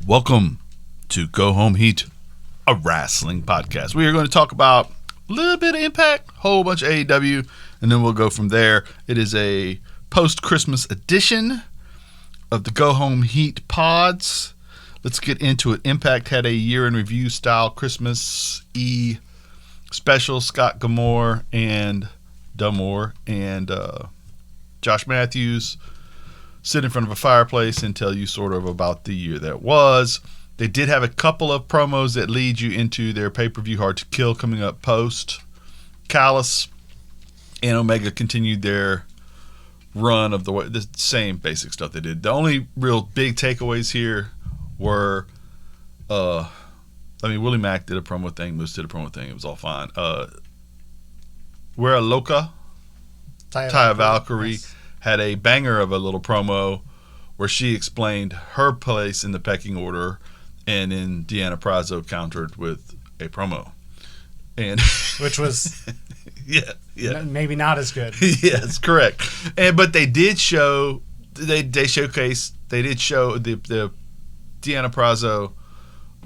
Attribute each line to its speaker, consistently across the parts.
Speaker 1: Welcome to Go Home Heat, a wrestling podcast. We are going to talk about a little bit of Impact, whole bunch of AEW, and then we'll go from there. It is a post-Christmas edition of the Go Home Heat pods. Let's get into it. Impact had a year-in-review style Christmas special. Scott D'Amore and Josh Matthews sit in front of a fireplace and tell you sort of about the year that was. They did have a couple of promos that lead you into their pay-per-view Hard to Kill coming up post. Callis and Omega continued their run of the same basic stuff they did. The only real big takeaways here were, Willie Mack did a promo thing, Moose did a promo thing. It was all fine. We're a Loca. Taya Valkyrie. Yes. Had a banger of a little promo where she explained her place in the pecking order, and then Deanna Prazo countered with a promo, and which was
Speaker 2: maybe not as good.
Speaker 1: Yes, correct. But they did show they did show the Deanna Prazo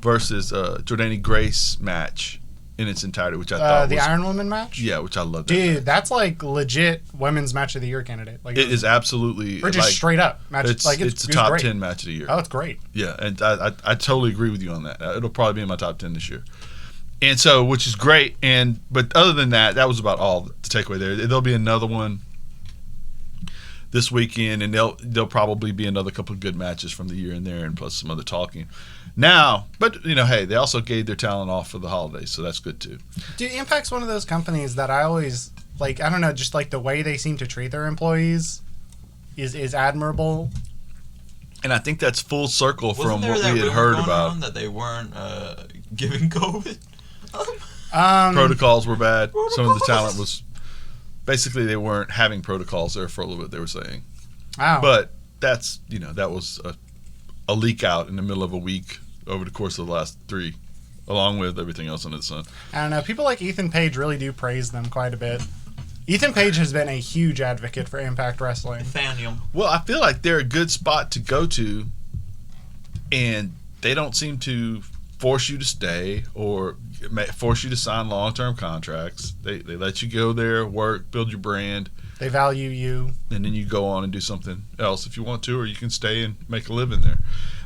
Speaker 1: versus Jordani Grace match in its entirety, which I thought
Speaker 2: the
Speaker 1: was,
Speaker 2: Iron Woman match.
Speaker 1: Yeah, which I loved.
Speaker 2: Dude, that's like legit women's match of the year candidate. Like
Speaker 1: it is absolutely,
Speaker 2: or just straight up match.
Speaker 1: It's a top 10 match of the year.
Speaker 2: Oh, it's great.
Speaker 1: Yeah, and I totally agree with you on that. It'll probably be in my top 10 this year, and so which is great. But other than that, that was about all the takeaway there. There'll be another one this weekend, and there'll probably be another couple of good matches from the year in there, and plus some other talking. Now, but hey, they also gave their talent off for the holidays, so that's good too.
Speaker 2: Dude, Impact's one of those companies that I always like. I don't know, just like the way they seem to treat their employees is admirable.
Speaker 1: And I think that's full circle from what we had heard about.
Speaker 3: That they weren't giving COVID.
Speaker 1: Protocols were bad. Some of the talent was basically they weren't having protocols there for a little bit. They were saying, but that's that was a leak out in the middle of a week over the course of the last 3, along with everything else under the sun.
Speaker 2: I don't know. People like Ethan Page really do praise them quite a bit. Ethan Page has been a huge advocate for Impact Wrestling.
Speaker 3: Nathaniel.
Speaker 1: Well, I feel like they're a good spot to go to, and they don't seem to force you to stay or force you to sign long-term contracts. They let you go there, work, build your brand.
Speaker 2: They value you.
Speaker 1: And then you go on and do something else if you want to, or you can stay and make a living there.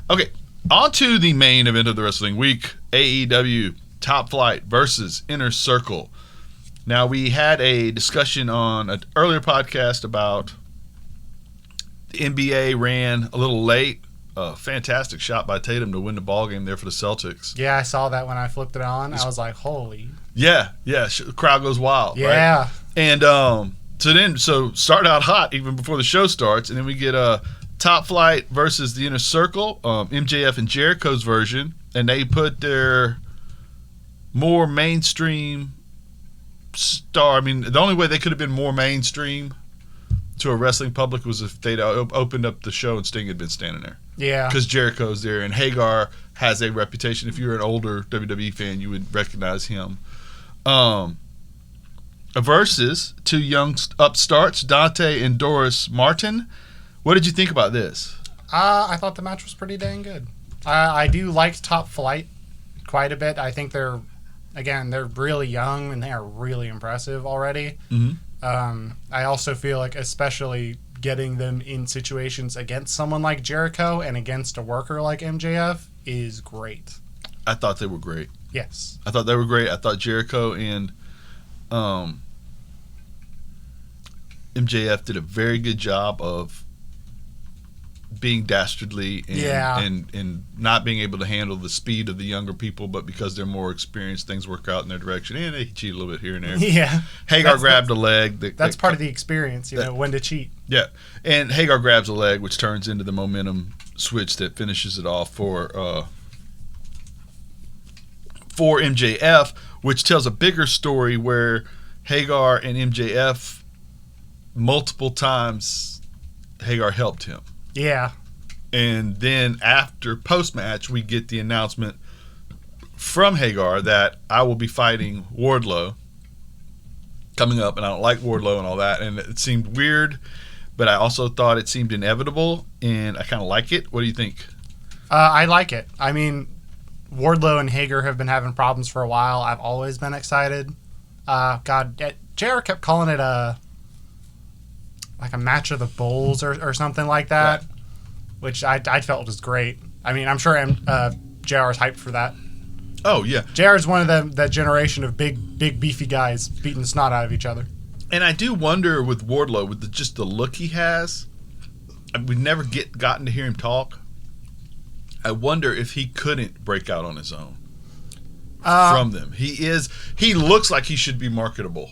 Speaker 1: Okay, on to the main event of the wrestling week, AEW Top Flight versus Inner Circle. Now, we had a discussion on an earlier podcast about the NBA ran a little late. A fantastic shot by Tatum to win the ball game there for the Celtics.
Speaker 2: Yeah, I saw that when I flipped it on. I was like, holy.
Speaker 1: Yeah, the crowd goes wild.
Speaker 2: Yeah.
Speaker 1: Right? And so start out hot even before the show starts, and then we get a Top Flight versus the Inner Circle, MJF and Jericho's version, and they put their more mainstream star. I mean, the only way they could have been more mainstream to a wrestling public was if they'd opened up the show and Sting had been standing there.
Speaker 2: Yeah.
Speaker 1: Because Jericho's there, and Hagar has a reputation. If you're an older WWE fan, you would recognize him. Versus 2 young upstarts, Dante and Doris Martin. What did you think about this?
Speaker 2: I thought the match was pretty dang good. I do like Top Flight quite a bit. I think they're really young and they are really impressive already.
Speaker 1: Mm-hmm.
Speaker 2: I also feel like especially getting them in situations against someone like Jericho and against a worker like MJF is great.
Speaker 1: I thought they were great.
Speaker 2: Yes.
Speaker 1: I thought they were great. I thought Jericho and MJF did a very good job of being dastardly and not being able to handle the speed of the younger people, but because they're more experienced, things work out in their direction, and they cheat a little bit here and there.
Speaker 2: Yeah.
Speaker 1: Hagar grabbed a leg.
Speaker 2: That's part of the experience, when to cheat.
Speaker 1: Yeah. And Hagar grabs a leg, which turns into the momentum switch that finishes it off for MJF, which tells a bigger story where Hagar and MJF multiple times Hagar helped him.
Speaker 2: Yeah.
Speaker 1: And then after post-match, we get the announcement from Hagar that I will be fighting Wardlow coming up, and I don't like Wardlow and all that, and it seemed weird, but I also thought it seemed inevitable, and I kind of like it. What do you think?
Speaker 2: I like it. I mean, Wardlow and Hager have been having problems for a while. I've always been excited. JR kept calling it a match of the bulls or something like that,
Speaker 1: Right.
Speaker 2: which I felt was great. I mean, I'm sure JR is hyped for that.
Speaker 1: Oh, yeah.
Speaker 2: JR is one of that generation of big beefy guys beating the snot out of each other.
Speaker 1: And I do wonder with Wardlow, with just the look he has, we've never gotten to hear him talk. I wonder if he couldn't break out on his own from them. He looks like he should be marketable.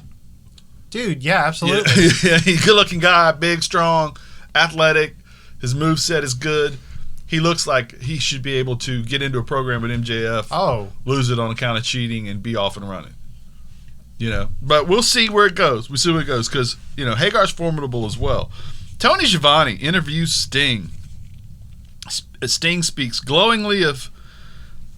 Speaker 2: Dude, yeah, absolutely.
Speaker 1: Yeah, he's a good-looking guy, big, strong, athletic. His moveset is good. He looks like he should be able to get into a program with MJF, lose it on account of cheating, and be off and running. But we'll see where it goes. We see where it goes because, Hagar's formidable as well. Tony Schiavone interviews Sting. Sting speaks glowingly of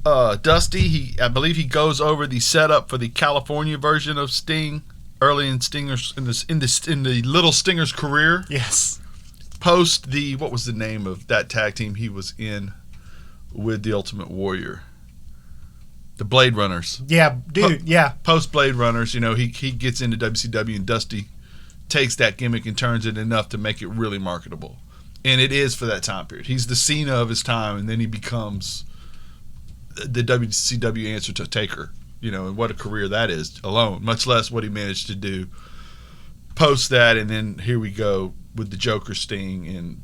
Speaker 1: Dusty. I believe he goes over the setup for the California version of Sting early in Stinger's in the Little Stinger's career.
Speaker 2: Yes.
Speaker 1: Post what was the name of that tag team he was in with the Ultimate Warrior? The Blade Runners.
Speaker 2: Yeah, dude. Yeah.
Speaker 1: Post Blade Runners, he gets into WCW and Dusty takes that gimmick and turns it enough to make it really marketable. And it is for that time period. He's the Cena of his time, and then he becomes the WCW answer to Taker. And what a career that is alone, much less what he managed to do post that. And then here we go with the Joker Sting and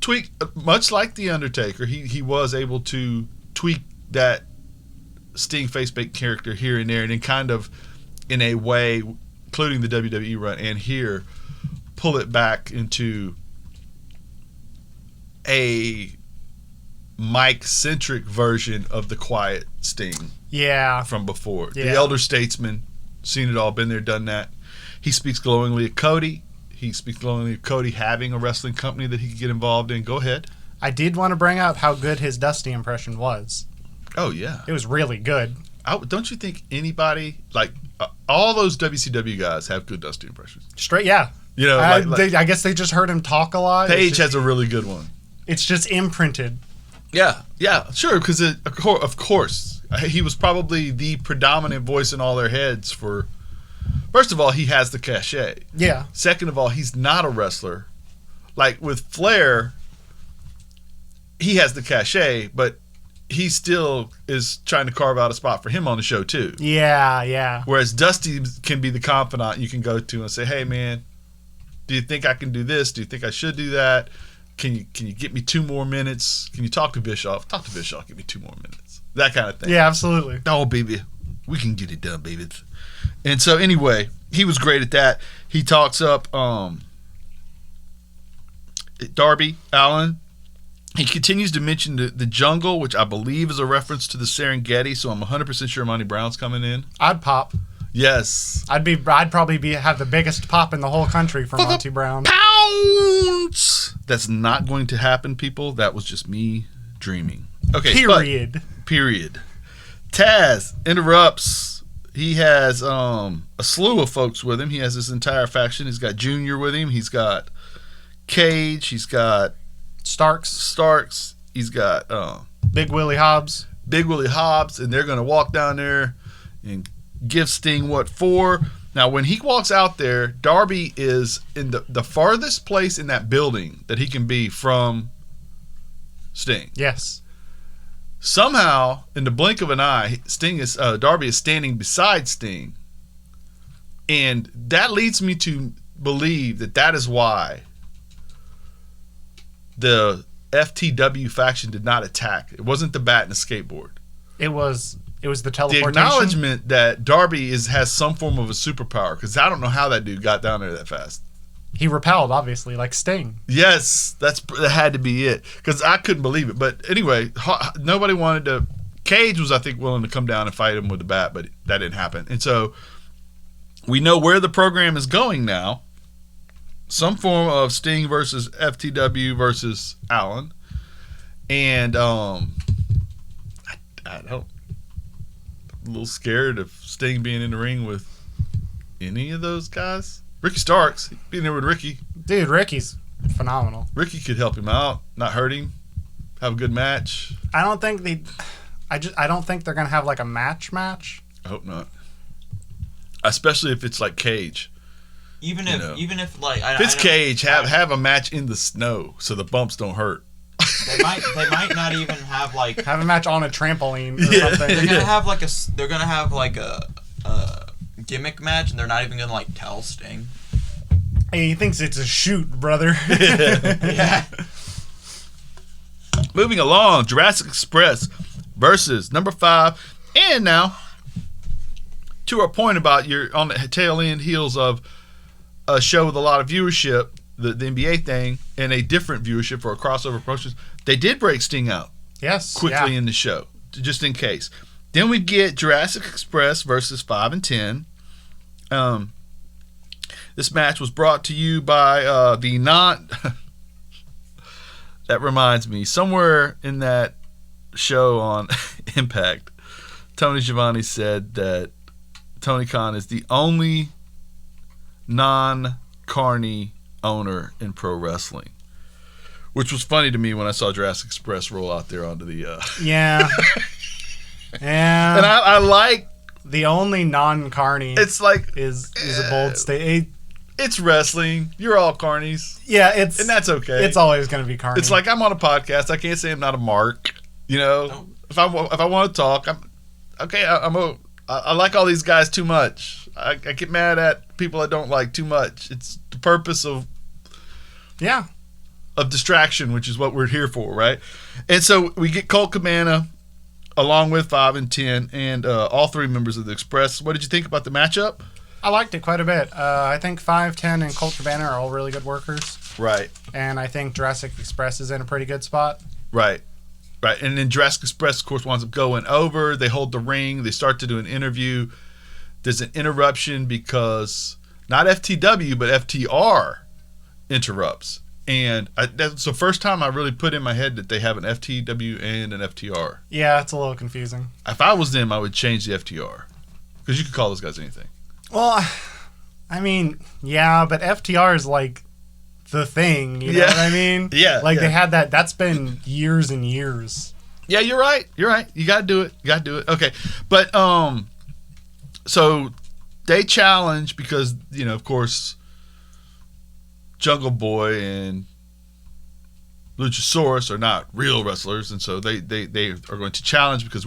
Speaker 1: tweak, much like the Undertaker. He was able to tweak that Sting face-baked character here and there, and then kind of in a way, including the WWE run and here, pull it back into a Mike-centric version of the quiet Sting.
Speaker 2: Yeah.
Speaker 1: From before.
Speaker 2: Yeah.
Speaker 1: The elder statesman, seen it all, been there, done that. He speaks glowingly of Cody. He speaks glowingly of Cody having a wrestling company that he could get involved in. Go ahead.
Speaker 2: I did want to bring up how good his Dusty impression was.
Speaker 1: Oh, yeah.
Speaker 2: It was really good.
Speaker 1: Don't you think anybody, all those WCW guys have good Dusty impressions?
Speaker 2: Straight, yeah. I guess they just heard him talk a lot.
Speaker 1: Paige has a really good one.
Speaker 2: It's just imprinted.
Speaker 1: Yeah, sure, because of course, he was probably the predominant voice in all their heads for, first of all, he has the cachet.
Speaker 2: Yeah.
Speaker 1: Second of all, he's not a wrestler. Like with Flair, he has the cachet, but he still is trying to carve out a spot for him on the show too.
Speaker 2: Yeah.
Speaker 1: Whereas Dusty can be the confidant you can go to and say, hey man, do you think I can do this? Do you think I should do that? Can you get me 2 more minutes? Can you talk to Bischoff? Talk to Bischoff, give me 2 more minutes. That kind of thing.
Speaker 2: Yeah, absolutely.
Speaker 1: Oh, baby. We can get it done, baby. And so anyway, he was great at that. He talks up Darby Allin. He continues to mention the jungle, which I believe is a reference to the Serengeti, so I'm 100% sure Monty Brown's coming in.
Speaker 2: I'd pop.
Speaker 1: Yes.
Speaker 2: I'd probably have the biggest pop in the whole country for Monty Brown.
Speaker 1: Pounds! That's not going to happen, people. That was just me dreaming. Okay. Period. Taz interrupts. He has a slew of folks with him. He has his entire faction. He's got Junior with him. He's got Cage. He's got Starks. He's got
Speaker 2: Big Willie Hobbs.
Speaker 1: And they're going to walk down there and give Sting what for. Now, when he walks out there, Darby is in the farthest place in that building that he can be from Sting.
Speaker 2: Yes.
Speaker 1: Somehow, in the blink of an eye, Darby is standing beside Sting. And that leads me to believe that is why the FTW faction did not attack. It wasn't the bat and the skateboard.
Speaker 2: It was the teleportation.
Speaker 1: The acknowledgement that Darby has some form of a superpower, because I don't know how that dude got down there that fast.
Speaker 2: He repelled, obviously, like Sting.
Speaker 1: Yes, that had to be it, because I couldn't believe it. But anyway, nobody wanted to. Cage was, I think, willing to come down and fight him with the bat, but that didn't happen. And so we know where the program is going now. Some form of Sting versus FTW versus Allen. And I don't. I'm a little scared of Sting being in the ring with any of those guys. Ricky Starks, being there with Ricky.
Speaker 2: Dude, Ricky's phenomenal.
Speaker 1: Ricky could help him out, not hurt him. have a good match.
Speaker 2: I don't think I don't think they're gonna have like a match.
Speaker 1: I hope not. Especially if it's like Cage.
Speaker 3: Even if like
Speaker 1: if it's Cage, have a match in the snow so the bumps don't hurt.
Speaker 3: They might not even have like
Speaker 2: have a match on a trampoline or something.
Speaker 3: They're gonna have like a gimmick match, and they're not even gonna like tell Sting.
Speaker 2: Hey, he thinks it's a shoot, brother.
Speaker 3: Yeah.
Speaker 1: Moving along, Jurassic Express versus number 5, and now to our point about you're on the tail end heels of a show with a lot of viewership, the NBA thing, and a different viewership for a crossover promotions. They did break Sting out.
Speaker 2: Yes.
Speaker 1: Quickly in the show, just in case. Then we get Jurassic Express versus 5 and 10. This match was brought to you by the non. That reminds me, somewhere in that show on Impact, Tony Schiavone said that Tony Khan is the only non-carny owner in pro wrestling, which was funny to me when I saw Jurassic Express roll out there onto the.
Speaker 2: Yeah. Yeah.
Speaker 1: And I like
Speaker 2: the only non-carny.
Speaker 1: It's like
Speaker 2: is a bold statement.
Speaker 1: It's wrestling. You're all carnies.
Speaker 2: Yeah,
Speaker 1: and that's okay.
Speaker 2: It's always going to be carny.
Speaker 1: It's like I'm on a podcast. I can't say I'm not a mark. You know,
Speaker 3: No.
Speaker 1: if I want to talk, I'm okay. I like all these guys too much. I get mad at people I don't like too much. It's the purpose of distraction, which is what we're here for, right? And so we get Colt Cabana along with 5 and 10 and all 3 members of the Express. What did you think about the matchup?
Speaker 2: I liked it quite a bit. I think 5, 10, and Colt Cabana are all really good workers.
Speaker 1: Right.
Speaker 2: And I think Jurassic Express is in a pretty good spot.
Speaker 1: Right. And then Jurassic Express, of course, winds up going over. They hold the ring. They start to do an interview. There's an interruption because not FTW, but FTR interrupts. And that's the first time I really put in my head that they have an FTW and an FTR.
Speaker 2: Yeah, it's a little confusing.
Speaker 1: If I was them, I would change the FTR. Because you could call those guys anything.
Speaker 2: Well, I mean, yeah, but FTR is like the thing, you know what I mean?
Speaker 1: Yeah.
Speaker 2: Like they had that. That's been years and years.
Speaker 1: Yeah, you're right. You got to do it. Okay. But, so they challenge because, you know, of course, Jungle Boy and Luchasaurus are not real wrestlers. And so they are going to challenge because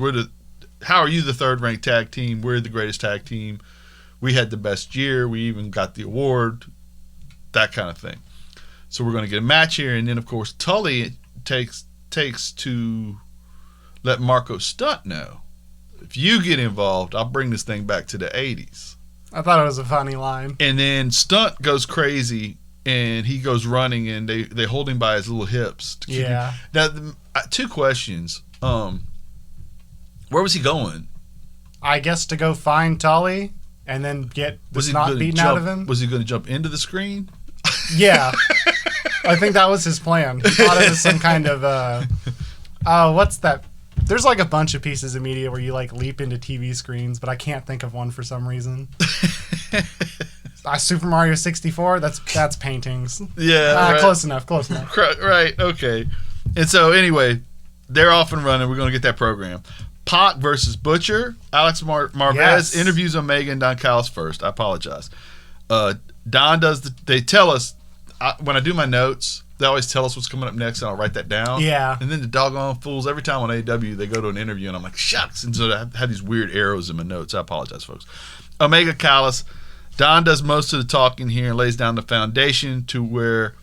Speaker 1: how are you the 3rd ranked tag team? We're the greatest tag team. We had the best year. We even got the award, that kind of thing. So we're going to get a match here. And then, of course, Tully takes to let Marco Stunt know, if you get involved, I'll bring this thing back to the 80s.
Speaker 2: I thought it was a funny line.
Speaker 1: And then Stunt goes crazy, and he goes running, and they hold him by his little hips. To keep him. Now, 2 questions. Where was he going?
Speaker 2: I guess to go find Tully and then get the snot beaten out of him.
Speaker 1: Was he going to jump into the screen?
Speaker 2: Yeah. I think that was his plan. He thought it was some kind of, what's that? There's like a bunch of pieces of media where you like leap into TV screens, but I can't think of one for some reason. Super Mario 64, that's paintings.
Speaker 1: Yeah. Right.
Speaker 2: Close enough.
Speaker 1: Right, okay. And so anyway, they're off and running. We're going to get that program. Pac versus Butcher. Alex Marvez interviews Omega and Don Callis first. I apologize. Don does they tell us, when I do my notes, they always tell us what's coming up next, and I'll write that down.
Speaker 2: Yeah.
Speaker 1: And then the doggone fools, every time on AEW, they go to an interview, and I'm like, shucks. And so I had these weird arrows in my notes. I apologize, folks. Omega Callis. Don does most of the talking here and lays down the foundation to where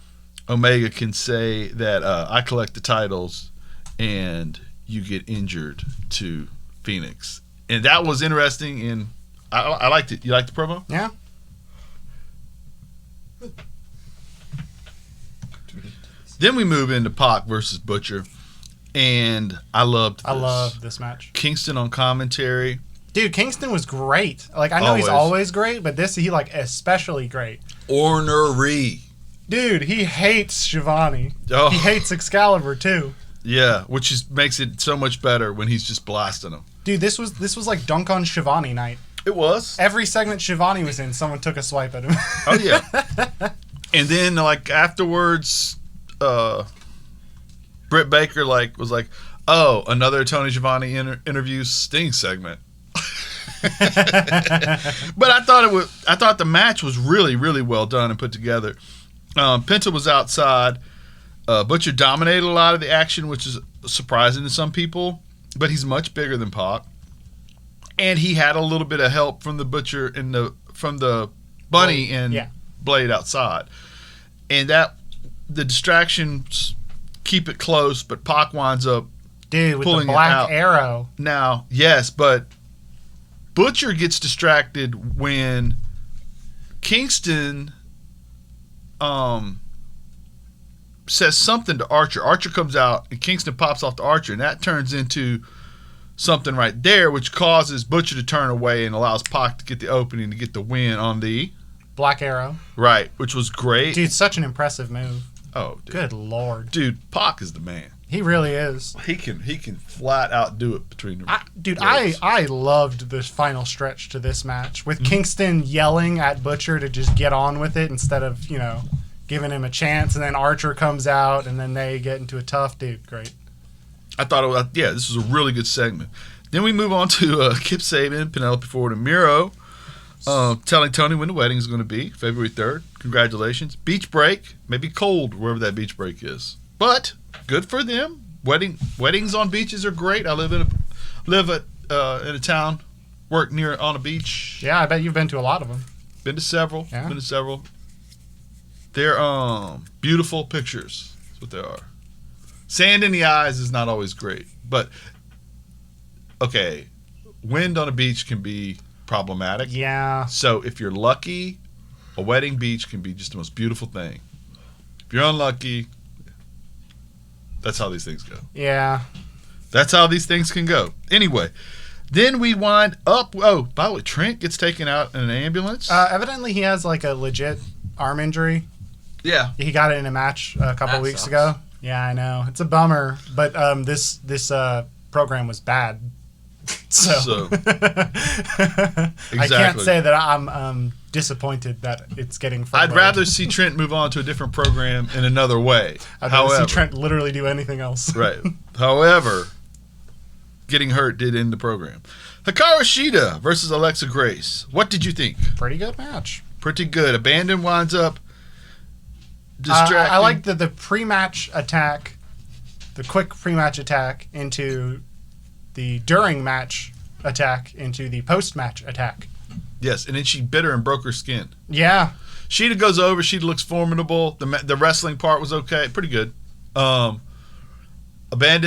Speaker 1: Omega can say that I collect the titles and you get injured to Phoenix. And that was interesting, and I liked it. You liked the promo?
Speaker 2: Yeah.
Speaker 1: Then we move into Pac versus Butcher, and I loved
Speaker 2: this match.
Speaker 1: Kingston on commentary.
Speaker 2: Dude, Kingston was great. Like, I know he's always great, but he, like, especially great.
Speaker 1: Ornery.
Speaker 2: Dude, he hates Shivani.
Speaker 1: Oh.
Speaker 2: He hates Excalibur, too.
Speaker 1: Yeah, which makes it so much better when he's just blasting them.
Speaker 2: Dude, this was like Dunk on Shivani night.
Speaker 1: It was.
Speaker 2: Every segment Shivani was in, someone took a swipe at him.
Speaker 1: Oh, yeah. And then, like, afterwards, Britt Baker was like, oh, another Tony Schiavone interview Sting segment. But I thought the match was really, really well done and put together. Penta was outside. Butcher dominated a lot of the action, which is surprising to some people, but he's much bigger than Pac. And he had a little bit of help from the Butcher and from the Bunny and Blade outside. And that the distractions keep it close, but Pac winds up
Speaker 2: with
Speaker 1: pulling
Speaker 2: the black
Speaker 1: it out.
Speaker 2: arrow.
Speaker 1: Now, yes, but Butcher gets distracted when Kingston says something to Archer. Archer comes out and Kingston pops off to Archer, and that turns into something right there, which causes Butcher to turn away and allows Pac to get the opening to get the win on the
Speaker 2: Black Arrow.
Speaker 1: Right, which was great.
Speaker 2: Dude, such an impressive move.
Speaker 1: Oh, dude.
Speaker 2: Good Lord.
Speaker 1: Dude, Pac is the man.
Speaker 2: He really is.
Speaker 1: He can flat out do it between the
Speaker 2: I loved this final stretch to this match with Kingston yelling at Butcher to just get on with it instead of, giving him a chance, and then Archer comes out and then they get into a tough great.
Speaker 1: I thought this was a really good segment. Then we move on to Kip Sabian, Penelope Ford, and Miro telling Tony when the wedding is going to be, February 3rd. Congratulations. Beach break, maybe cold wherever that beach break is, but good for them. Weddings on beaches are great. I live in a town, work near on a beach.
Speaker 2: Yeah, I bet you've been to a lot of them.
Speaker 1: Been to several.
Speaker 2: Yeah.
Speaker 1: Been to several. They're beautiful pictures. That's what they are. Sand in the eyes is not always great, but okay, wind on a beach can be problematic.
Speaker 2: Yeah.
Speaker 1: So if you're lucky, a wedding beach can be just the most beautiful thing. If you're unlucky, that's how these things go.
Speaker 2: Yeah.
Speaker 1: That's how these things can go. Anyway, then we wind up. Oh, by the way, Trent gets taken out in an ambulance.
Speaker 2: Evidently, he has like a legit arm injury.
Speaker 1: Yeah.
Speaker 2: He got it in a match a couple weeks ago. Yeah, I know. It's a bummer, but this program was bad. So.
Speaker 1: Exactly.
Speaker 2: I can't say that I'm disappointed that it's getting furloughed.
Speaker 1: I'd rather see Trent move on to a different program in another way.
Speaker 2: I'd rather see Trent literally do anything else.
Speaker 1: Right. However, getting hurt did end the program. Hikaru Shida versus Alexa Grace. What did you think?
Speaker 2: Pretty good match.
Speaker 1: Pretty good. Abandon winds up distracting.
Speaker 2: I like the pre-match attack, the quick pre-match attack into the during match attack into the post-match attack.
Speaker 1: Yes, and then she bit her and broke her skin.
Speaker 2: Yeah.
Speaker 1: Sheeta goes over. Sheeta looks formidable. The wrestling part was okay. Pretty good. Abandon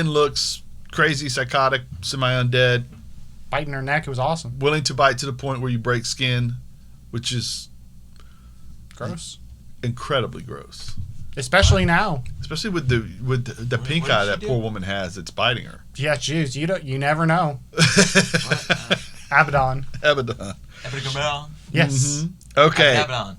Speaker 1: looks crazy, psychotic, semi-undead.
Speaker 2: Biting her neck. It was awesome.
Speaker 1: Willing to bite to the point where you break skin, which is
Speaker 2: gross.
Speaker 1: Incredibly gross.
Speaker 2: Especially now.
Speaker 1: Especially with the pink eye that poor woman has that's biting her.
Speaker 2: Yeah, jeez, you never know. Abaddon.
Speaker 1: Abaddon.
Speaker 2: Yes.
Speaker 1: Mm-hmm. Okay.
Speaker 3: Abaddon.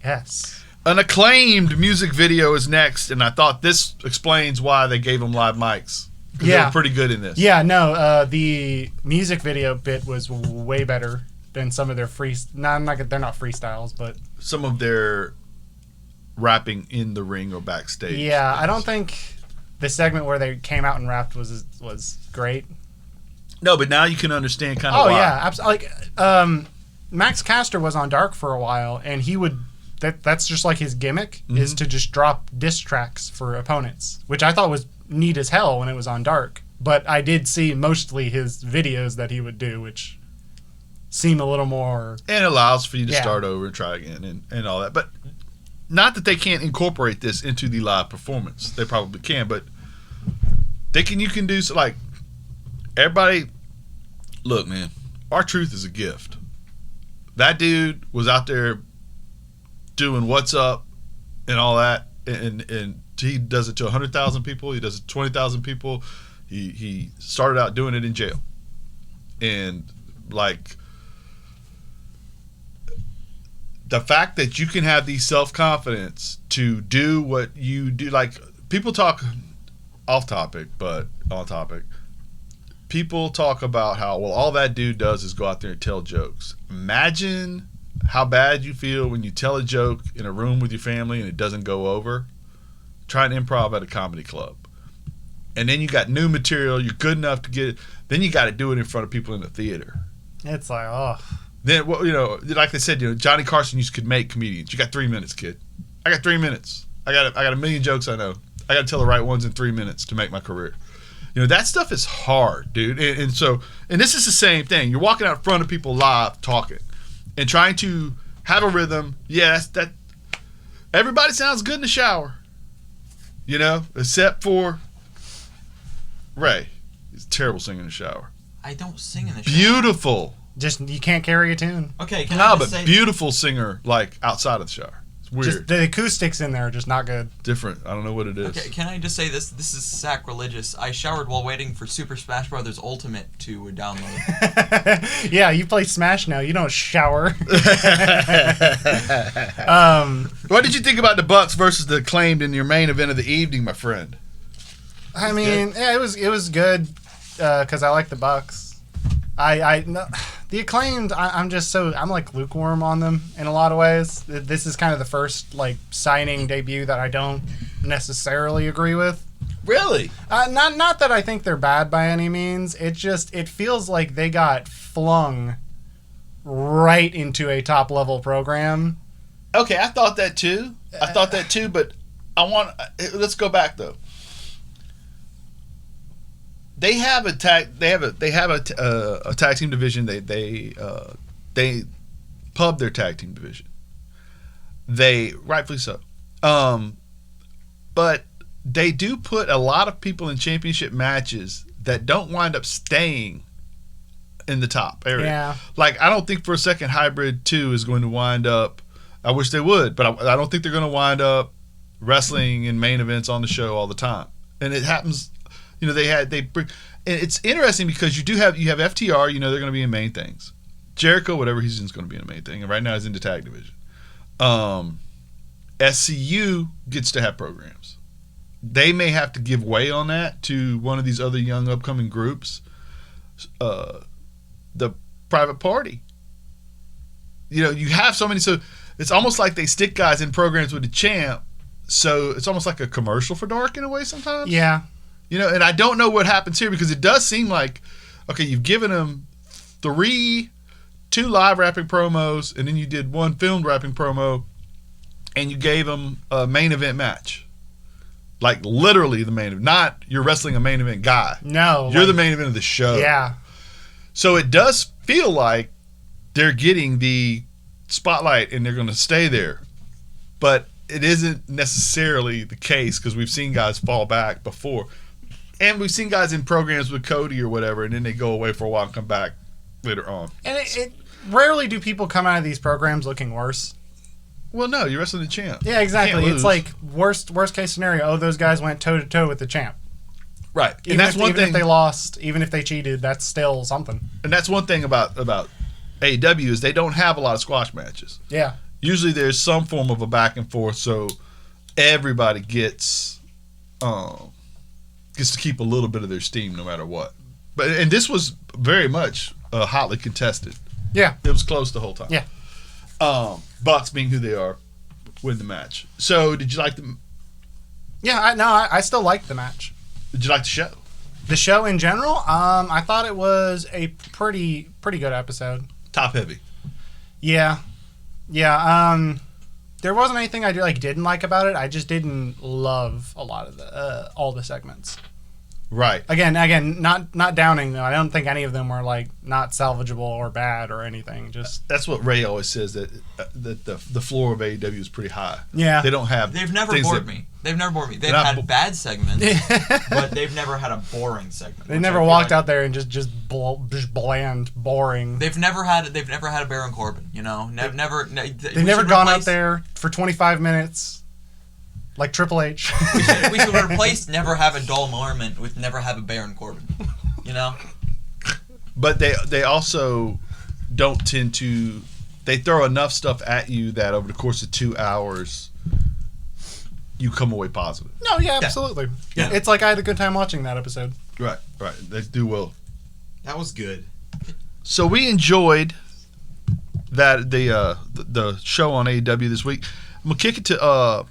Speaker 2: Yes.
Speaker 1: An acclaimed music video is next, and I thought this explains why they gave them live mics. Yeah. They were pretty good in this.
Speaker 2: Yeah, no, the music video bit was way better than some of their they're not freestyles, but
Speaker 1: some of their rapping in the ring or backstage.
Speaker 2: Yeah, I don't think the segment where they came out and rapped was great.
Speaker 1: No, but now you can understand kind of why.
Speaker 2: Oh, yeah, absolutely. Like, Max Caster was on Dark for a while, and he would... That's just like his gimmick, is to just drop diss tracks for opponents, which I thought was neat as hell when it was on Dark. But I did see mostly his videos that he would do, which seem a little more... And
Speaker 1: it allows for you to start over and try again and all that. But not that they can't incorporate this into the live performance. They probably can, but you can do... Like, everybody... Look, man, R-Truth is a gift. That dude was out there doing what's up and all that, and he does it to 100,000 people. He does it to 20,000 people. He started out doing it in jail, and like the fact that you can have the self-confidence to do what you do. Like, people talk off topic, but on topic. People talk about how, well, all that dude does is go out there and tell jokes. Imagine how bad you feel when you tell a joke in a room with your family and it doesn't go over. Try an improv at a comedy club. and then you got new material. You're good enough to get it. Then you got to do it in front of people in the theater.
Speaker 2: It's like, oh.
Speaker 1: Then, well, like they said, Johnny Carson used to make comedians. You got 3 minutes, kid. I got 3 minutes. I got a million jokes I know. I got to tell the right ones in 3 minutes to make my career. That stuff is hard, dude. And this is the same thing. You're walking out in front of people live talking and trying to have a rhythm. Yeah, that. Everybody sounds good in the shower, except for Ray. He's terrible singing in the shower.
Speaker 3: I don't sing in the shower.
Speaker 1: Beautiful.
Speaker 2: Just, you can't carry a tune.
Speaker 3: Okay, can I just say...
Speaker 1: beautiful singer, like, outside of the shower. It's weird.
Speaker 2: Just the acoustics in there are just not good.
Speaker 1: Different. I don't know what it is.
Speaker 3: Okay, can I just say this? This is sacrilegious. I showered while waiting for Super Smash Bros. Ultimate to download.
Speaker 2: Yeah, you play Smash now. You don't shower.
Speaker 1: What did you think about the Bucks versus the Acclaimed in your main event of the evening, my friend?
Speaker 2: I mean, yeah, it was good because I like the Bucks. The Acclaimed, I'm like lukewarm on them in a lot of ways. This is kind of the first like signing debut that I don't necessarily agree with.
Speaker 1: Really?
Speaker 2: Not that I think they're bad by any means. It feels like they got flung right into a top level program.
Speaker 1: Okay, I thought that too. But let's go back though. They have a tag team division. They pub their tag team division. They rightfully so. But they do put a lot of people in championship matches that don't wind up staying in the top area.
Speaker 2: Yeah.
Speaker 1: Like, I don't think for a second Hybrid 2 is going to wind up. I wish they would, but I don't think they're going to wind up wrestling in main events on the show all the time. And it happens. They bring, and it's interesting because you have FTR, they're going to be in main things. Jericho, whatever he's in, is going to be in the main thing, and right now he's in the tag division. SCU gets to have programs. They may have to give way on that to one of these other young upcoming groups. The Private Party. You have so many, so it's almost like they stick guys in programs with the champ, so it's almost like a commercial for Dark in a way sometimes.
Speaker 2: Yeah.
Speaker 1: And I don't know what happens here because it does seem like, okay, you've given them 2 live rapping promos, and then you did 1 filmed rapping promo, and you gave them a main event match. Like, literally the main event. Not you're wrestling a main event guy.
Speaker 2: No.
Speaker 1: You're the main event of the show.
Speaker 2: Yeah.
Speaker 1: So it does feel like they're getting the spotlight and they're going to stay there. But it isn't necessarily the case because we've seen guys fall back before. And we've seen guys in programs with Cody or whatever, and then they go away for a while and come back later on.
Speaker 2: And it rarely do people come out of these programs looking worse.
Speaker 1: Well, no, you're wrestling the champ.
Speaker 2: Yeah, exactly. It's like worst case scenario. Oh, those guys went toe to toe with the champ.
Speaker 1: Right.
Speaker 2: Even if they lost, even if they cheated, that's still something.
Speaker 1: And that's one thing about AEW is they don't have a lot of squash matches.
Speaker 2: Yeah.
Speaker 1: Usually there's some form of a back and forth, so everybody gets to keep a little bit of their steam no matter what. And this was very much hotly contested.
Speaker 2: Yeah.
Speaker 1: It was close the whole time.
Speaker 2: Yeah.
Speaker 1: Bucks being who they are, win the match. So did you like them?
Speaker 2: Yeah, I still liked the match.
Speaker 1: Did you like the show?
Speaker 2: The show in general, I thought it was a pretty good episode.
Speaker 1: Top heavy.
Speaker 2: Yeah. There wasn't anything I didn't like about it. I just didn't love a lot of all the segments.
Speaker 1: Right.
Speaker 2: Again, not downing though. I don't think any of them were not salvageable or bad or anything. Just
Speaker 1: that's what Ray always says, that the floor of AEW is pretty high.
Speaker 2: Yeah.
Speaker 3: They've never bored me. They've had bad segments, but they've never had a boring segment.
Speaker 2: They never walked out there and just bland, boring.
Speaker 3: They've never had a Baron Corbin. They've
Speaker 2: never gone out there for 25 minutes. Like Triple H.
Speaker 3: we should replace never have a dull moment with never have a Baron Corbin.
Speaker 1: But they also don't tend to. They throw enough stuff at you that over the course of 2 hours, you come away positive.
Speaker 2: No, yeah, absolutely. Yeah. It's like I had a good time watching that episode.
Speaker 1: Right. They do well.
Speaker 3: That was good.
Speaker 1: So we enjoyed that the show on AEW this week. I'm gonna kick it to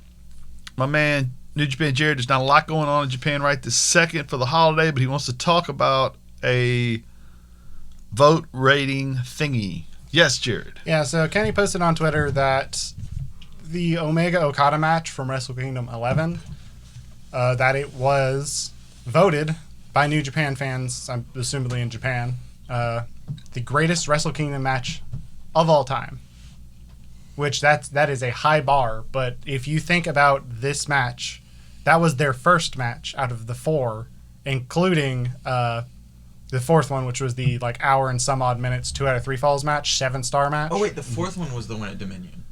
Speaker 1: my man New Japan Jared, there's not a lot going on in Japan right this second for the holiday, but he wants to talk about a vote rating thingy. Yes, Jared.
Speaker 2: Yeah, so Kenny posted on Twitter that the Omega Okada match from Wrestle Kingdom 11, that it was voted by New Japan fans, I'm assumably in Japan, the greatest Wrestle Kingdom match of all time. Which that is a high bar, but if you think about this match, that was their first match out of the 4, including the fourth one, which was the hour and some odd minutes, 2 out of 3 falls match, 7-star match.
Speaker 3: Oh wait, the fourth one was the one at Dominion.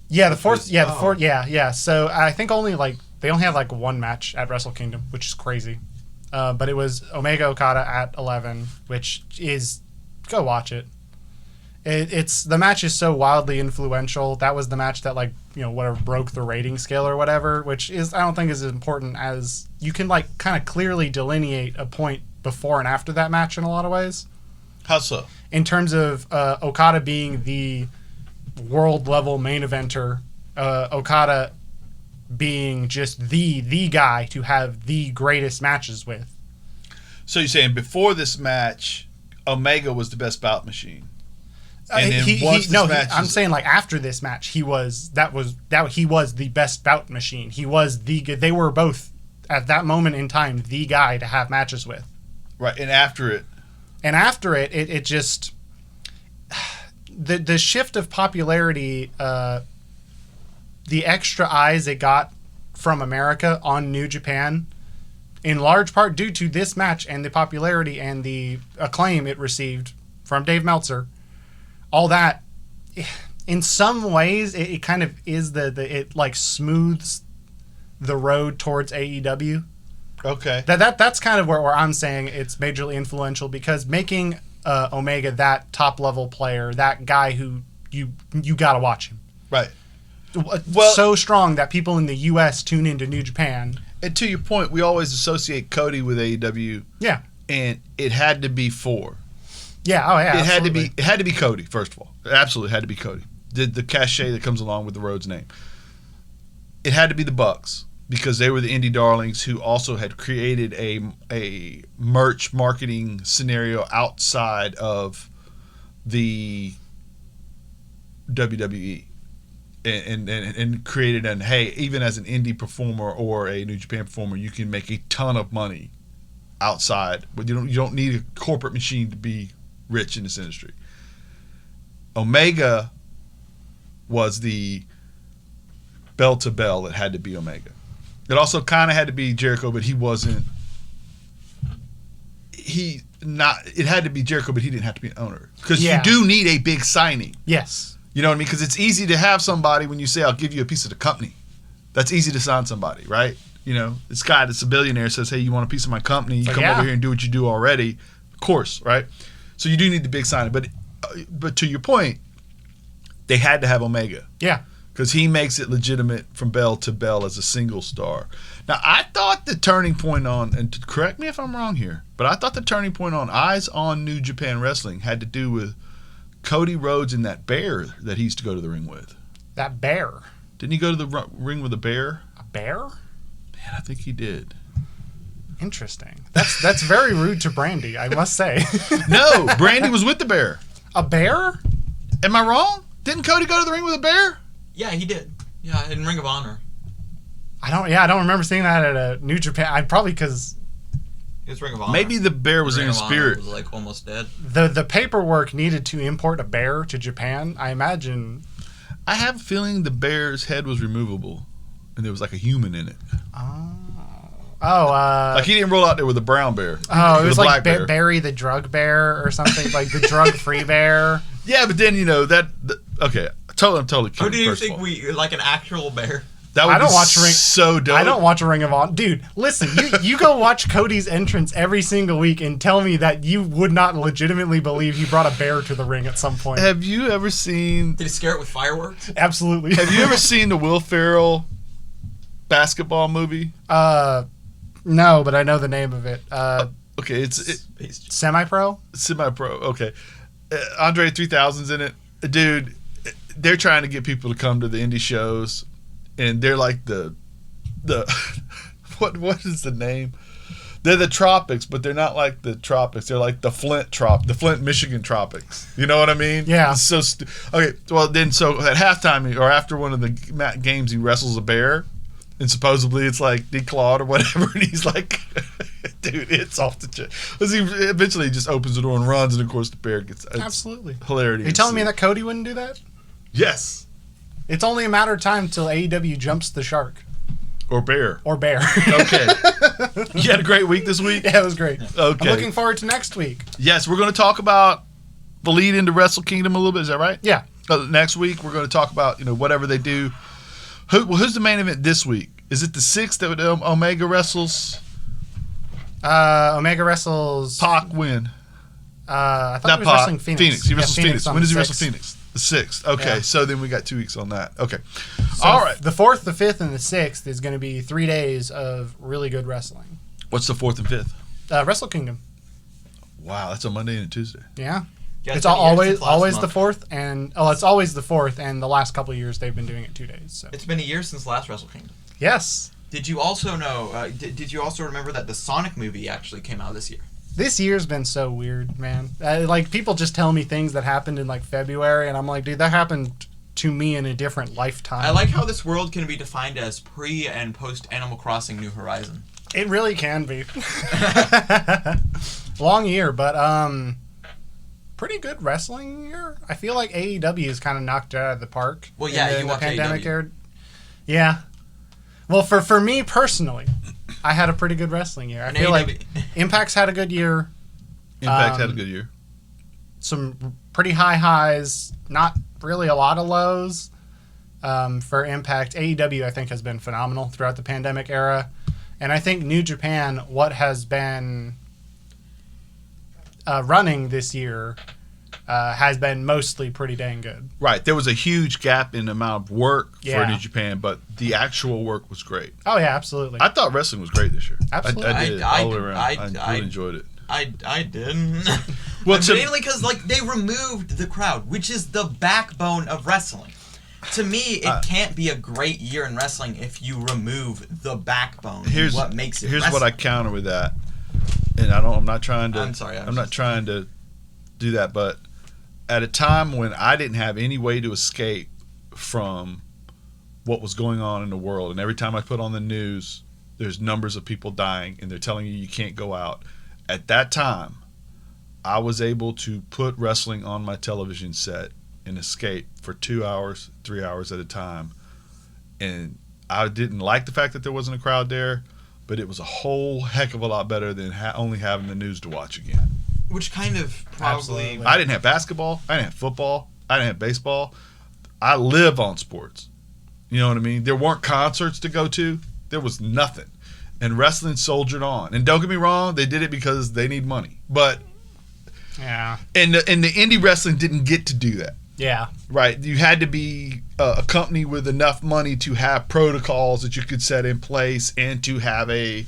Speaker 2: Yeah, the fourth. Yeah, the fourth. Yeah. So I think they only have one match at Wrestle Kingdom, which is crazy. But it was Omega Okada at 11, which is, go watch it. It's the match is so wildly influential. That was the match that whatever broke the rating scale or whatever, which is, I don't think is as important as you can kind of clearly delineate a point before and after that match in a lot of ways.
Speaker 1: How so?
Speaker 2: In terms of Okada being the world level main eventer, Okada being just the guy to have the greatest matches with.
Speaker 1: So you're saying before this match, Omega was the best bout machine? And then
Speaker 2: I'm saying after this match, he was the best bout machine. They were both at that moment in time the guy to have matches with.
Speaker 1: Right, and after it, it just the shift of popularity, the extra eyes it got from America on New Japan, in large part due to this match and the popularity and the acclaim it received from Dave Meltzer. All that, in some ways, it kind of is it smooths the road towards AEW. Okay.
Speaker 2: That's kind of where I'm saying it's majorly influential, because making Omega that top level player, that guy who you gotta watch him.
Speaker 1: Right.
Speaker 2: Well, so strong that people in the U.S. tune into New Japan.
Speaker 1: And to your point, we always associate Cody with AEW.
Speaker 2: Yeah.
Speaker 1: And it had to be 4.
Speaker 2: Yeah, oh yeah.
Speaker 1: It had to be Cody, first of all. It absolutely had to be Cody. The cachet that comes along with the Rhodes name. It had to be the Bucks, because they were the indie darlings who also had created a merch marketing scenario outside of the WWE. And created hey, even as an indie performer or a New Japan performer, you can make a ton of money outside, but you don't need a corporate machine to be rich in this industry. Omega was the bell to bell. It had to be Omega. It also kind of had to be Jericho, but he wasn't. It had to be Jericho, but he didn't have to be an owner, because you do need a big signing.
Speaker 2: Yes.
Speaker 1: You know what I mean? Because it's easy to have somebody when you say, I'll give you a piece of the company. That's easy to sign somebody, right? This guy that's a billionaire says, hey, you want a piece of my company? You come over here and do what you do already. Of course, right? So you do need the big signing. But to your point, they had to have Omega.
Speaker 2: Yeah.
Speaker 1: Because he makes it legitimate from bell to bell as a single star. Now, I thought the turning point and correct me if I'm wrong here, but I thought the turning point on Eyes on New Japan Wrestling had to do with Cody Rhodes and that bear that he used to go to the ring with.
Speaker 2: That bear?
Speaker 1: Didn't he go to the ring with a bear?
Speaker 2: A bear?
Speaker 1: Man, I think he did.
Speaker 2: Interesting. That's very rude to Brandy, I must say.
Speaker 1: No, Brandy was with the bear.
Speaker 2: A bear?
Speaker 1: Am I wrong? Didn't Cody go to the ring with a bear?
Speaker 3: Yeah, he did. Yeah, in Ring of Honor.
Speaker 2: I don't remember seeing that at a New Japan. Probably because
Speaker 3: It's Ring of Honor.
Speaker 1: Maybe the bear was
Speaker 3: Ring
Speaker 1: in
Speaker 3: of Honor
Speaker 1: spirit.
Speaker 3: was almost dead.
Speaker 2: The paperwork needed to import a bear to Japan. I imagine.
Speaker 1: I have a feeling the bear's head was removable, and there was a human in it. He didn't roll out there with a brown bear.
Speaker 2: Oh, it was like Barry the drug bear or something, like the drug-free bear.
Speaker 1: Yeah, but then okay, I'm totally kidding.
Speaker 3: Who do you think an actual bear?
Speaker 1: That would be so dope.
Speaker 2: I don't watch Ring of Honor. Dude, listen, you go watch Cody's entrance every single week and tell me that you would not legitimately believe he brought a bear to the ring at some point.
Speaker 1: Have you ever seen...
Speaker 3: Did he scare it with fireworks?
Speaker 2: Absolutely.
Speaker 1: Have you ever seen the Will Ferrell basketball movie?
Speaker 2: No, but I know the name of it.
Speaker 1: Okay, it's
Speaker 2: Semi-Pro?
Speaker 1: Semi-Pro, okay. Andre 3000's in it. Dude, they're trying to get people to come to the indie shows, and they're like the what is the name? They're the tropics, but they're not like the tropics. They're like the Flint, Michigan tropics. You know what I mean?
Speaker 2: Yeah.
Speaker 1: It's so okay. Well, then so at halftime or after one of the games, he wrestles a bear, and supposedly it's like declawed or whatever, and he's like, "Dude, it's off the chain." Because he eventually just opens the door and runs, and of course the bear gets
Speaker 2: Absolutely
Speaker 1: hilarity.
Speaker 2: Are you telling me that Cody wouldn't do that?
Speaker 1: Yes.
Speaker 2: It's only a matter of time till AEW jumps the shark.
Speaker 1: Or bear. Okay. You had a great week this week?
Speaker 2: Yeah, it was great.
Speaker 1: Okay.
Speaker 2: I'm looking forward to next week.
Speaker 1: Yes, we're going to talk about the lead into Wrestle Kingdom a little bit. Is that right?
Speaker 2: Yeah.
Speaker 1: Next week, we're going to talk about, whatever they do. Who's the main event this week? Is it the 6th that Omega wrestles?
Speaker 2: Omega wrestles...
Speaker 1: Pac win.
Speaker 2: I thought he was wrestling Phoenix.
Speaker 1: He wrestles Phoenix. When does he wrestle
Speaker 2: 6th.
Speaker 1: Phoenix? The 6th. Okay, so then we got 2 weeks on that. Okay.
Speaker 2: So
Speaker 1: All right.
Speaker 2: The 4th, the 5th, and the 6th is going to be 3 days of really good wrestling.
Speaker 1: What's the 4th and 5th?
Speaker 2: Wrestle Kingdom.
Speaker 1: Wow, that's a Monday and a Tuesday.
Speaker 2: Yeah.
Speaker 3: Yeah,
Speaker 2: It's
Speaker 3: been years
Speaker 2: always
Speaker 3: since
Speaker 2: the
Speaker 3: last
Speaker 2: 4th, and it's always the 4th, and the last couple of years they've been doing it 2 days. So.
Speaker 3: It's been a year since last Wrestle Kingdom.
Speaker 2: Yes.
Speaker 3: Did you also know? Did you also remember that the Sonic movie actually came out this year?
Speaker 2: This year's been so weird, man. Like, people just tell me things that happened in, like, February, and I'm like, dude, that happened to me in a different lifetime.
Speaker 3: I like how this world can be defined as pre- and post-Animal Crossing New Horizon.
Speaker 2: It really can be. Long year, but, pretty good wrestling year. I feel like AEW is kind of knocked out of the park.
Speaker 3: Well, yeah, you watch AEW.
Speaker 2: Era. Yeah. Well, for me personally, I had a pretty good wrestling year. I feel like Impact's had a good year.
Speaker 1: Impact had a good year.
Speaker 2: Some pretty high highs, not really a lot of lows for Impact. AEW, I think, has been phenomenal throughout the pandemic era. And I think New Japan, what has been running this year, has been mostly pretty dang good.
Speaker 1: Right. There was a huge gap in the amount of work
Speaker 2: Yeah.
Speaker 1: for New Japan, but the actual work was great.
Speaker 2: Oh, yeah, absolutely.
Speaker 1: I thought wrestling was great this year.
Speaker 2: Absolutely.
Speaker 1: I did all the way around. I really enjoyed it.
Speaker 3: I didn't.
Speaker 1: Well,
Speaker 3: mainly because they removed the crowd, which is the backbone of wrestling. To me, it can't be a great year in wrestling if you remove the backbone.
Speaker 1: Here's
Speaker 3: what makes it.
Speaker 1: Here's
Speaker 3: wrestling.
Speaker 1: what I counter with that, and I'm not trying to.
Speaker 3: I'm sorry.
Speaker 1: I'm not trying to do that, but at a time when I didn't have any way to escape from what was going on in the world, and every time I put on the news, there's numbers of people dying, and they're telling you can't go out. At that time, I was able to put wrestling on my television set and escape for 2 hours, 3 hours at a time. And I didn't like the fact that there wasn't a crowd there, but it was a whole heck of a lot better than only having the news to watch again.
Speaker 3: Which kind of probably.
Speaker 2: Absolutely.
Speaker 1: I didn't have basketball. I didn't have football. I didn't have baseball. I live on sports. You know what I mean? There weren't concerts to go to. There was nothing. And wrestling soldiered on. And don't get me wrong, they did it because they need money. But
Speaker 2: yeah.
Speaker 1: and the indie wrestling didn't get to do that.
Speaker 2: Yeah.
Speaker 1: Right. You had to be a company with enough money to have protocols that you could set in place and to have an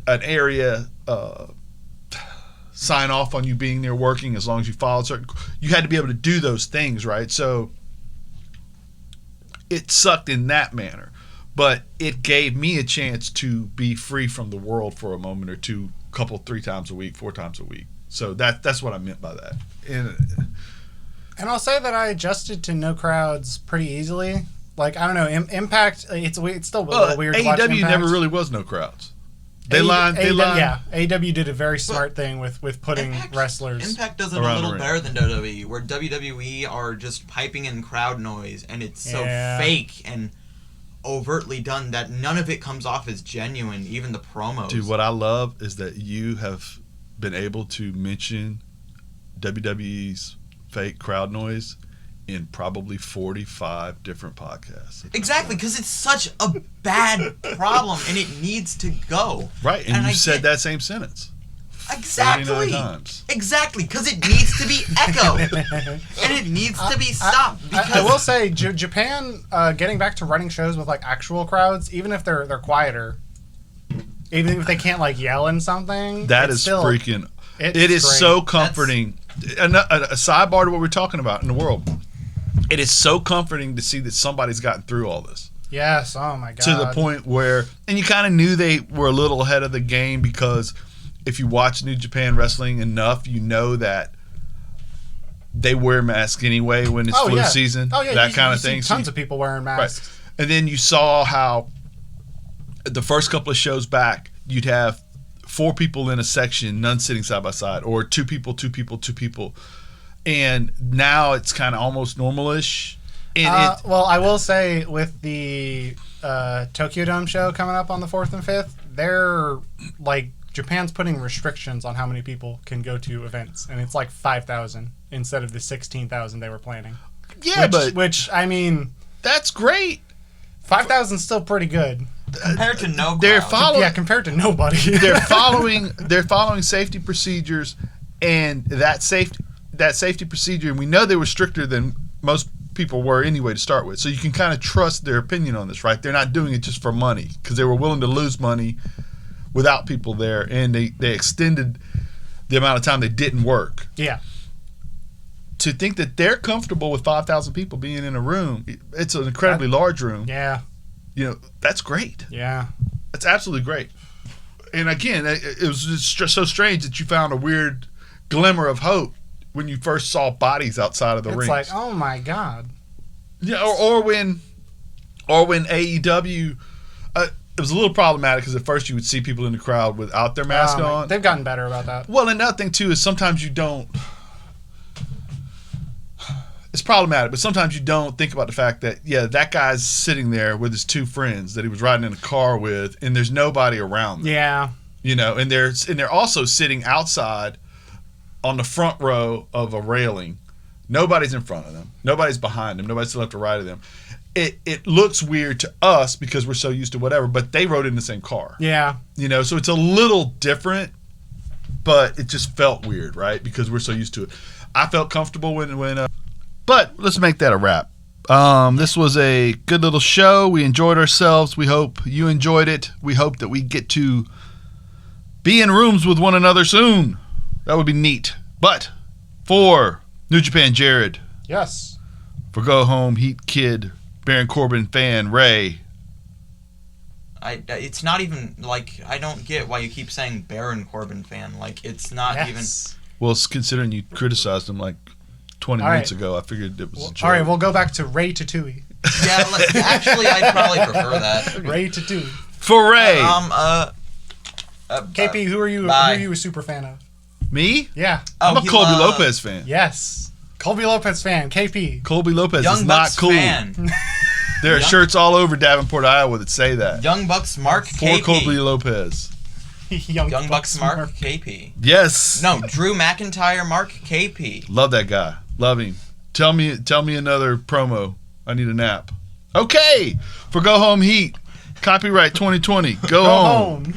Speaker 1: area sign off on you being there working as long as you followed certain. You had to be able to do those things, right? So it sucked in that manner, but it gave me a chance to be free from the world for a moment or two, couple, 3 times a week, 4 times a week. So that's what I meant by that.
Speaker 2: And I'll say that I adjusted to no crowds pretty easily. Like, I don't know, Impact, it's still a little weird to watch
Speaker 1: AEW
Speaker 2: Impact.
Speaker 1: never really was no crowds. They lined.
Speaker 2: Yeah, AEW did a very smart thing with putting wrestlers.
Speaker 3: Impact does it a little better than WWE, where WWE are just piping in crowd noise, and it's so fake and overtly done that none of it comes off as genuine, even the promos.
Speaker 1: Dude, what I love is that you have been able to mention WWE's fake crowd noise in probably 45 different podcasts.
Speaker 3: Exactly, because it's such a bad problem and it needs to go.
Speaker 1: Right, and you said that same sentence.
Speaker 3: Exactly.
Speaker 1: 49 times.
Speaker 3: Exactly, because it needs to be echoed and it needs to be stopped.
Speaker 2: I will say, Japan getting back to running shows with like actual crowds, even if they're quieter, even if they can't like yell in something.
Speaker 1: That is still freaking. It is great. So comforting. A sidebar to what we're talking about in the world. It is so comforting to see that somebody's gotten through all this.
Speaker 2: Yes. Oh my god.
Speaker 1: To the point where, and you kind of knew they were a little ahead of the game because if you watch New Japan Wrestling enough, you know that they wear masks anyway when it's flu season.
Speaker 2: Oh yeah,
Speaker 1: that kind of thing.
Speaker 2: Tons of people wearing masks.
Speaker 1: Right. And then you saw how the first couple of shows back, you'd have 4 people in a section, none sitting side by side, or 2 people, 2 people, 2 people. And now it's kind of almost normal-ish. And
Speaker 2: well, I will say with the Tokyo Dome show coming up on the 4th and 5th, they're like Japan's putting restrictions on how many people can go to events, and it's like 5,000 instead of the 16,000 they were planning.
Speaker 1: Yeah,
Speaker 2: which I mean,
Speaker 1: that's great.
Speaker 2: 5,000 is still pretty good
Speaker 3: compared to no crowd.
Speaker 1: They're following,
Speaker 2: compared to nobody.
Speaker 1: they're following safety procedures, and that safety procedure, and we know they were stricter than most people were anyway to start with. So you can kind of trust their opinion on this, right? They're not doing it just for money because they were willing to lose money without people there, and they extended the amount of time they didn't work.
Speaker 2: Yeah.
Speaker 1: To think that they're comfortable with 5,000 people being in a room, it's an incredibly large room.
Speaker 2: Yeah.
Speaker 1: You know, that's great.
Speaker 2: Yeah.
Speaker 1: That's absolutely great. And again, it was just so strange that you found a weird glimmer of hope when you first saw bodies outside of the ring.
Speaker 2: It's like, oh my god.
Speaker 1: Yeah, or when AEW, it was a little problematic because at first you would see people in the crowd without their mask on.
Speaker 2: They've gotten better about that.
Speaker 1: Well, another thing too is sometimes you don't. It's problematic, but sometimes you don't think about the fact that that guy's sitting there with his 2 friends that he was riding in a car with, and there's nobody around them.
Speaker 2: Yeah.
Speaker 1: You know, and they're also sitting outside on the front row of a railing. Nobody's in front of them. Nobody's behind them. Nobody's to the left or right of them. It looks weird to us because we're so used to whatever, but they rode in the same car.
Speaker 2: Yeah.
Speaker 1: You know, so it's a little different, but it just felt weird, right? Because we're so used to it. I felt comfortable when but let's make that a wrap. This was a good little show. We enjoyed ourselves. We hope you enjoyed it. We hope that we get to be in rooms with one another soon. That would be neat. But for New Japan Jared,
Speaker 2: yes.
Speaker 1: For Go Home Heat Kid, Baron Corbin fan Ray.
Speaker 3: It's not even like I don't get why you keep saying Baron Corbin fan. Like it's not even.
Speaker 1: Well, considering you criticized him like 20 minutes ago, I figured it was a joke.
Speaker 2: All right, we'll go back to Ray Tatooine.
Speaker 3: Yeah, actually, I'd probably prefer that.
Speaker 2: Ray Tatooine.
Speaker 1: For Ray.
Speaker 2: KP, who are you a super fan of?
Speaker 1: Me?
Speaker 2: Yeah.
Speaker 1: I'm a Colby Lopez fan.
Speaker 2: Yes. Colby Lopez fan. KP.
Speaker 1: Colby Lopez
Speaker 3: Young
Speaker 1: is
Speaker 3: Bucks
Speaker 1: not cool.
Speaker 3: Fan.
Speaker 1: There are shirts all over Davenport, Iowa that say that.
Speaker 3: Young Bucks Mark KP.
Speaker 1: For Colby Lopez.
Speaker 3: Young Bucks Mark KP.
Speaker 1: Yes.
Speaker 3: No, Drew McIntyre Mark KP.
Speaker 1: Love that guy. Love him. Tell me another promo. I need a nap. Okay. For Go Home Heat. Copyright 2020. Go home.